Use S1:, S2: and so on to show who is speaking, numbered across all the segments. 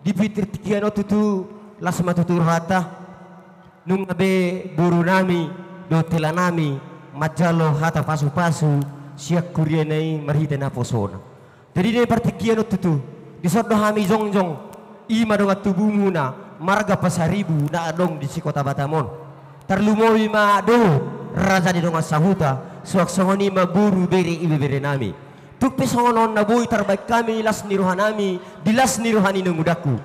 S1: di pitir tikiano tutu lasma tutur hata nung abe buru nami do tela nami majalo hata pasu-pasu siak kurianai marhita na posona jadi ne partikiano tutu di sodo hami jongjong ima donga tubumu na marga pasaribu na adong di si kota Batamon terlumowi ma do raja di donga sahuta suak songoni ma buru bere ibe bere nami tuk pesongonon na boy terbaik kami las niruhan nami dilas niruhani nungudaku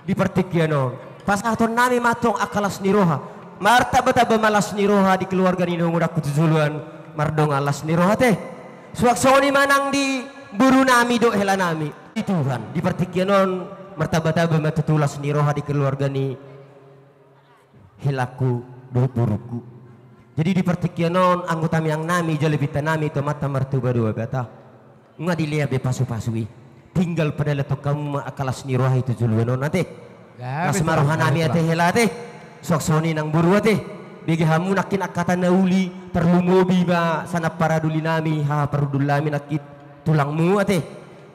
S1: di pertikiano pasaton nami matong akalas niroha martabata bemalas niroha di keluarga ni nungudaku tujuluan mardong alas niroha teh suak songoni manang di buru nami do hela nami di Tuhan di pertikianon martabata bematutulas niroha di keluarga ni helaku do buruku jadi di pertikianon anggota yang nami jalebita nami tomata martuba dua bata nggak dilihat be pasu-pasui tinggal pada letok kamu akalas niroha itu juluan nanti las marohan nami ate helate sok soni nang buru ate begi hamu nakin akata nauli terlumobi ba sana paraduli nami ha parudul nami nakit tulangmu ate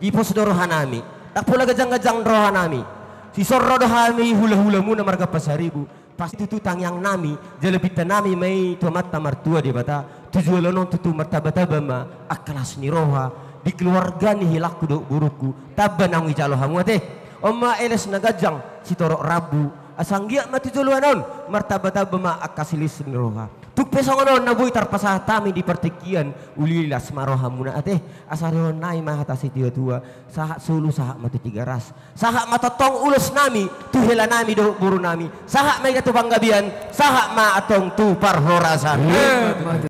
S1: ipos dorohan nami tak pula gajang-gajang rohan nami si sorro dohami hula-hula mu na marga pasaribu pasti tutang yang nami jalebita nami mai tomat martua di bata tujualonon tutu martabata bama akalas niroha di keluarga ni hilaku do buruku taban ang ijalo hamu teh omma eles nagajang si torok rabu asanggia mati juluanon martabata bama akasilis niroha tuk pesongonon nabuy tarpasah tami di pertikian ulilas maroha muna ate asaron nai mahata si tua saha sulu saha mati tiga ras saha matotong ulus nami tu hela nami do buru nami saha mai tu panggabian saha ma atong tu parhorasan